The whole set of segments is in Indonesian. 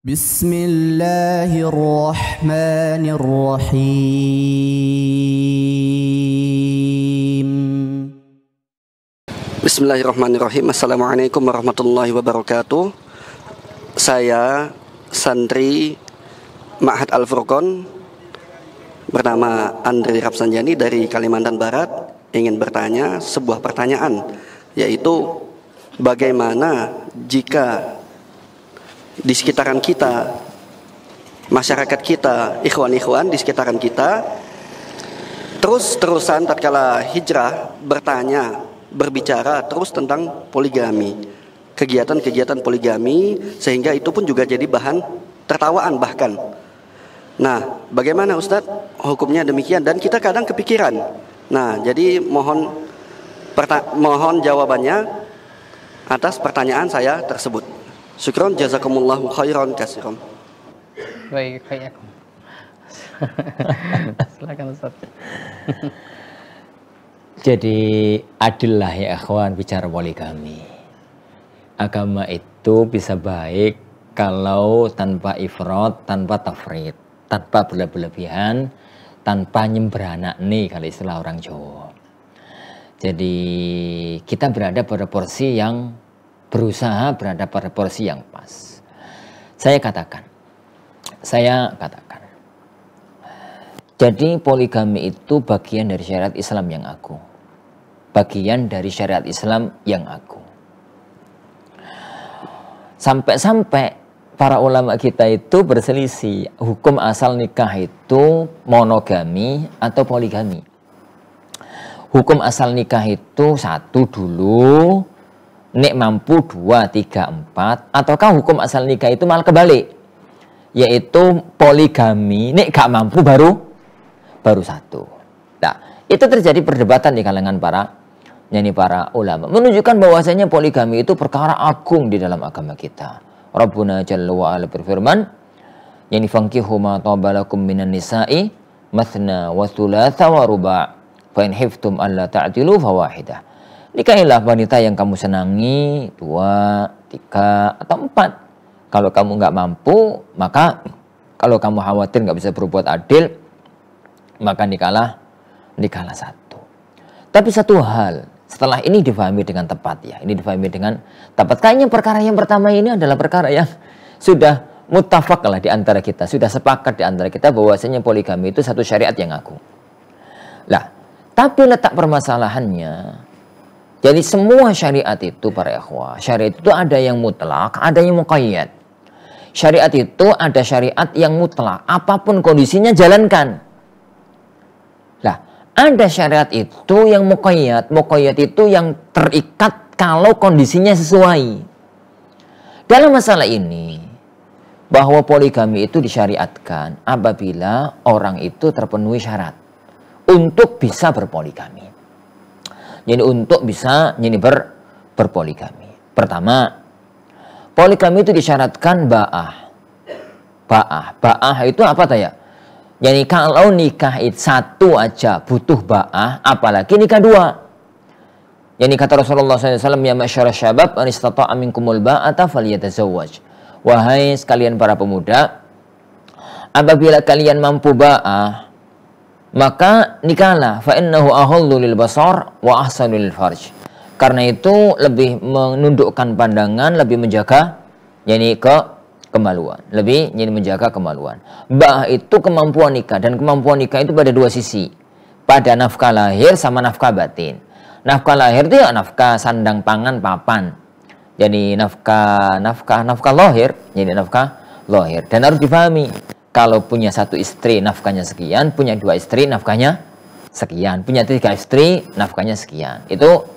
Bismillahirrahmanirrahim. Bismillahirrahmanirrahim. Assalamualaikum warahmatullahi wabarakatuh. Saya santri Ma'had Al-Furqan bernama Andri Rapsanjani dari Kalimantan Barat ingin bertanya sebuah pertanyaan, yaitu bagaimana jika di sekitaran kita, masyarakat kita, ikhwan-ikhwan di sekitaran kita terus-terusan tatkala hijrah berbicara terus tentang poligami, kegiatan-kegiatan poligami, sehingga itu pun juga jadi bahan tertawaan bahkan. Nah, bagaimana Ustadz hukumnya demikian, dan kita kadang kepikiran. Nah, jadi mohon jawabannya atas pertanyaan saya tersebut. Syukron jazakumullahu khairan katsiran. Baik, silakan Ustaz. Jadi adillah ya akhwan bicara poligami. Agama itu bisa baik kalau tanpa ifrat, tanpa tafrid, tanpa berlebihan, tanpa nyembrana nih kalau istilah orang Jawa. Jadi kita berada pada porsi yang berusaha berada pada porsi yang pas. Saya katakan. Jadi poligami itu bagian dari syariat Islam yang agung. Bagian dari syariat Islam yang agung. Sampai-sampai para ulama kita itu berselisih hukum asal nikah itu monogami atau poligami. Hukum asal nikah itu satu dulu, nek mampu 2, 3, 4, ataukah hukum asal nikah itu malah kebalik, yaitu poligami nek gak mampu baru satu. Nah, itu terjadi perdebatan di kalangan para ulama, menunjukkan bahwasanya poligami itu perkara agung di dalam agama kita. Rabbuna jalla wa ala berfirman, yani fankihu ma tabalakum minan nisa'i mathna wa thulatha wa ruba' fa in hiftum alla ta'dilu fawahidah. Nikahilah wanita yang kamu senangi 2, 3, atau 4. Kalau kamu nggak mampu, maka kalau kamu khawatir nggak bisa berbuat adil, maka nikahlah satu. Tapi satu hal, setelah ini difahami dengan tepat ya, ini difahami dengan tepat. Kayaknya perkara yang pertama ini adalah perkara yang sudah muttafaq lah di antara kita, sudah sepakat di antara kita bahwasanya poligami itu satu syariat yang agung. Lah, tapi letak permasalahannya, jadi semua syariat itu para ikhwah, syariat itu ada yang mutlak, ada yang muqayyad. Syariat itu ada syariat yang mutlak, apapun kondisinya jalankan. Lah, ada syariat itu yang muqayyad. Muqayyad itu yang terikat kalau kondisinya sesuai. Dalam masalah ini, bahwa poligami itu disyariatkan apabila orang itu terpenuhi syarat untuk bisa berpoligami. Jadi untuk bisa berpoligami. Pertama, poligami itu disyaratkan ba'ah. Ba'ah itu apa ya? Jadi kalau nikah itu satu aja butuh ba'ah, apalagi nikah 2. Jadi kata Rasulullah SAW, ya masyarakat syabab, an istata'a minkumul ba'ata falyatazawwaj. Wahai sekalian para pemuda, apabila kalian mampu ba'ah, maka nikahlah, fa innahu ahullu lil basar wa ahsanu lil farj. Karena itu lebih menundukkan pandangan, lebih menjaga kemaluan, lebih menjaga kemaluan. Ba'ah itu kemampuan nikah, dan kemampuan nikah itu pada dua sisi, pada nafkah lahir sama nafkah batin. Nafkah lahir itu ya nafkah sandang pangan papan. Jadi nafkah lahir, jadi nafkah lahir. Dan harus dipahami, kalau punya satu istri nafkahnya sekian, punya 2 istri nafkahnya sekian, punya 3 istri nafkahnya sekian. Itu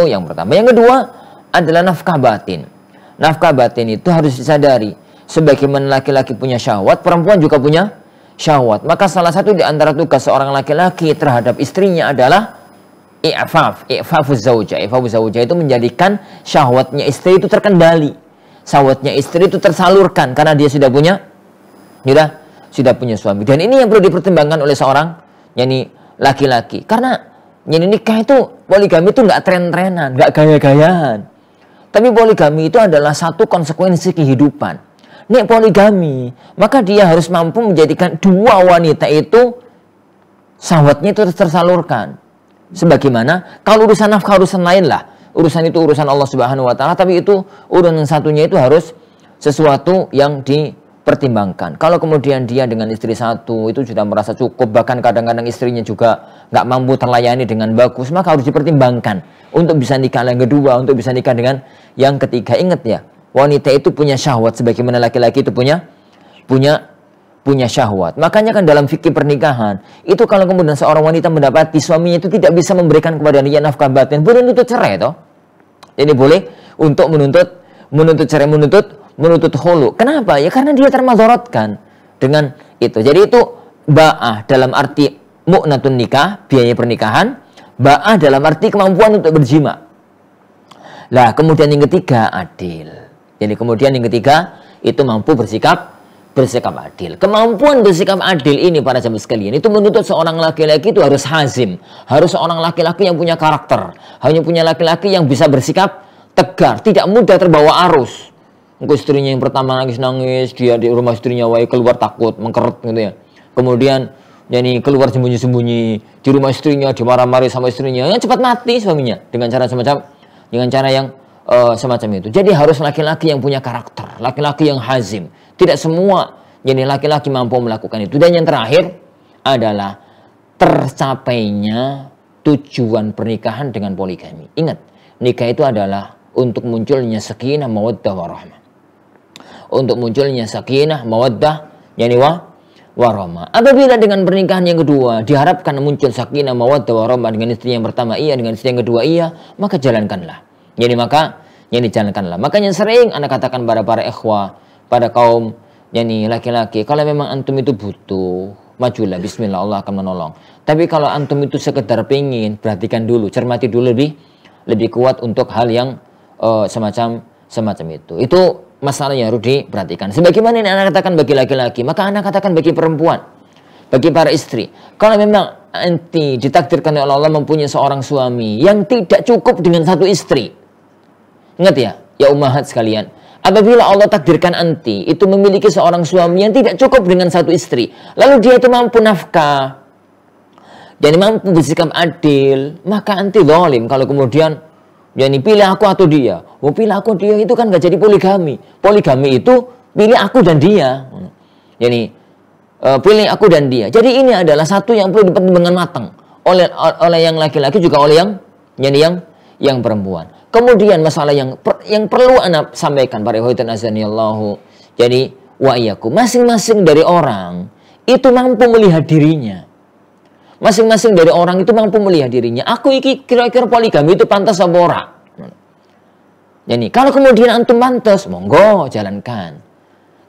yang pertama. Yang kedua adalah nafkah batin. Nafkah batin itu harus disadari, sebagaimana laki-laki punya syahwat, perempuan juga punya syahwat. Maka salah satu di antara tugas seorang laki-laki terhadap istrinya adalah i'fafuz zaujah. I'fafuz zaujah itu menjadikan syahwatnya istri itu terkendali. Syahwatnya istri itu tersalurkan karena dia sudah punya suami. Dan ini yang perlu dipertimbangkan oleh seorang laki-laki. Karena nikah itu, poligami itu nggak tren-trenan, nggak gaya-gayaan. Tapi poligami itu adalah satu konsekuensi kehidupan. nek poligami, maka dia harus mampu menjadikan dua wanita itu syahwatnya itu tersalurkan. Sebagaimana kalau urusan nafkah urusan lain lah, urusan itu urusan Allah Subhanahu wa taala, tapi itu urusan satunya itu harus sesuatu yang dipertimbangkan. Kalau kemudian dia dengan istri satu itu sudah merasa cukup, bahkan kadang-kadang istrinya juga nggak mampu terlayani dengan bagus, maka harus dipertimbangkan untuk bisa nikah yang kedua, untuk bisa nikah dengan yang ketiga. Ingat ya, wanita itu punya syahwat sebagaimana laki-laki itu punya syahwat. Makanya kan dalam fikih pernikahan itu kalau kemudian seorang wanita mendapati suaminya itu tidak bisa memberikan kepada dia nafkah batin, boleh menuntut cerai toh. Ini boleh untuk menuntut cerai, menuntut khulu. Kenapa? Ya karena dia termadharatkan dengan itu. Jadi itu ba'ah dalam arti mu'natun nikah, biaya pernikahan. Ba'ah dalam arti kemampuan untuk berjima. Lah kemudian yang ketiga adil. Jadi kemudian yang ketiga itu mampu bersikap adil. Kemampuan bersikap adil ini para sahabat sekalian itu menuntut seorang laki-laki itu harus hazim, harus seorang laki-laki yang punya karakter, hanya punya laki-laki yang bisa bersikap tegar, tidak mudah terbawa arus. Engkau istrinya yang pertama nangis-nangis, dia di rumah istrinya wae keluar takut, mengkeret gitu ya. Kemudian yani keluar sembunyi-sembunyi di rumah istrinya, dimarah-marahi sama istrinya, yang cepat mati suaminya dengan cara yang semacam itu. Jadi harus laki-laki yang punya karakter, laki-laki yang hazim. Tidak semua jadi laki-laki mampu melakukan itu. Dan yang terakhir adalah tercapainya tujuan pernikahan dengan poligami. Ingat, nikah itu adalah untuk munculnya sakinah, mawaddah, warahmah. Untuk munculnya sakinah, mawaddah, yani warahmah. Apabila dengan pernikahan yang kedua diharapkan muncul sakinah, mawaddah, warahmah dengan istri yang pertama iya, dengan istri yang kedua iya, maka jalankanlah. Jadi jalankanlah. Makanya sering anak katakan pada para ikhwah, pada kaum yani laki-laki, kalau memang antum itu butuh, majulah, bismillah, Allah akan menolong. Tapi kalau antum itu sekedar pingin, perhatikan dulu, cermati dulu lebih kuat untuk hal yang semacam itu. Itu masalah yang harus diperhatikan. Sebagaimana ini anak katakan bagi laki-laki, maka anak katakan bagi perempuan, bagi para istri. Kalau memang anti ditakdirkan oleh Allah mempunyai seorang suami yang tidak cukup dengan satu istri, ingat ya ummahat sekalian, apabila Allah takdirkan anti itu memiliki seorang suami yang tidak cukup dengan satu istri, lalu dia itu mampu nafkah, jadi mampu bersikap adil, maka anti zalim kalau kemudian yani pilih aku atau dia. Pilih aku dia itu kan gak jadi poligami. Poligami itu pilih aku dan dia. Yani pilih aku dan dia. Jadi ini adalah satu yang perlu dipertimbangkan matang oleh yang laki-laki juga oleh yang perempuan. Kemudian masalah yang perlu anak sampaikan para ikhwatan azanillahu. Jadi wa iyyakum, masing-masing dari orang itu mampu melihat dirinya. Masing-masing dari orang itu mampu melihat dirinya. Aku iki kira-kira poligami itu pantas apa ora? Jadi kalau kemudian antum pantas, monggo jalankan.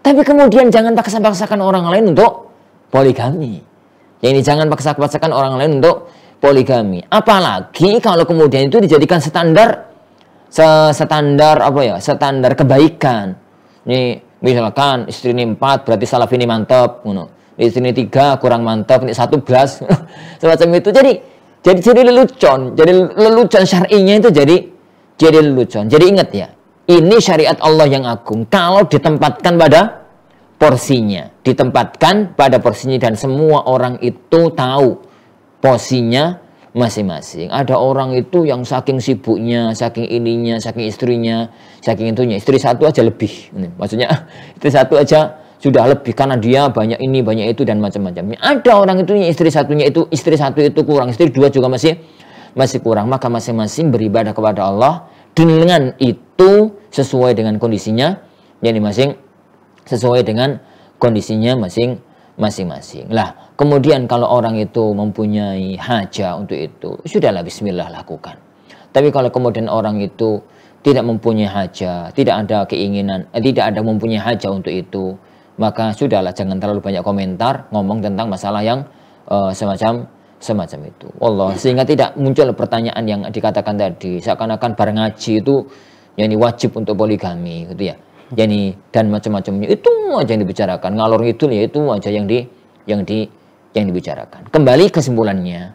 Tapi kemudian jangan paksa-paksakan orang lain untuk poligami. Jadi jangan paksa-paksakan orang lain untuk poligami. Apalagi kalau kemudian itu dijadikan standar kebaikan. Nih misalkan istri ini 4 berarti salaf ini mantap, istri ini 3 kurang mantap, ini 1 belas semacam itu. Jadi lelucon syar'inya itu jadi lelucon. Jadi ingat ya, ini syariat Allah yang agung kalau ditempatkan pada porsinya, dan semua orang itu tahu porsinya masing-masing. Ada orang itu yang saking sibuknya, saking ininya, saking istrinya, saking itunya, istri satu aja lebih. Maksudnya istri satu aja sudah lebih karena dia banyak ini, banyak itu dan macam-macamnya. Ada orang itu istri satu itu kurang, istri 2 juga masih kurang. Maka masing-masing beribadah kepada Allah dengan itu sesuai dengan kondisinya, jadi sesuai dengan kondisinya masing-masing. Lah, kemudian kalau orang itu mempunyai hajat untuk itu, sudahlah bismillah lakukan. Tapi kalau kemudian orang itu tidak mempunyai hajat, tidak ada keinginan, tidak ada mempunyai hajat untuk itu, maka sudahlah jangan terlalu banyak komentar ngomong tentang masalah yang semacam itu. Allah, sehingga tidak muncul pertanyaan yang dikatakan tadi seakan-akan bareng ngaji itu yani wajib untuk poligami gitu ya. Yani dan macam-macamnya itu aja yang dibicarakan, ngalor itu ya itu aja yang dibicarakan. Kembali kesimpulannya,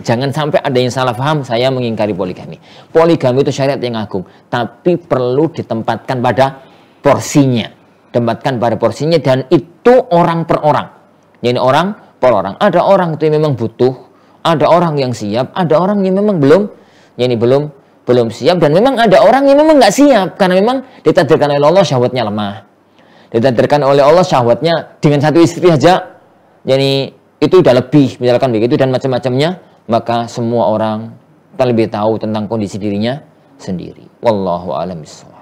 jangan sampai ada yang salah paham saya mengingkari poligami. Poligami itu syariat yang agung, tapi perlu ditempatkan pada porsinya. dapatkan pada porsinya, dan itu orang per orang. Jadi orang per orang. Ada orang itu yang memang butuh, ada orang yang siap, ada orang yang memang belum, yani belum siap, dan memang ada orang yang memang nggak siap karena memang ditakdirkan oleh Allah syahwatnya lemah. Ditakdirkan oleh Allah syahwatnya dengan satu istri aja, yani itu udah lebih, misalkan begitu, dan macam-macamnya. Maka semua orang kita lebih tahu tentang kondisi dirinya sendiri. Wallahu a'lam bishawab.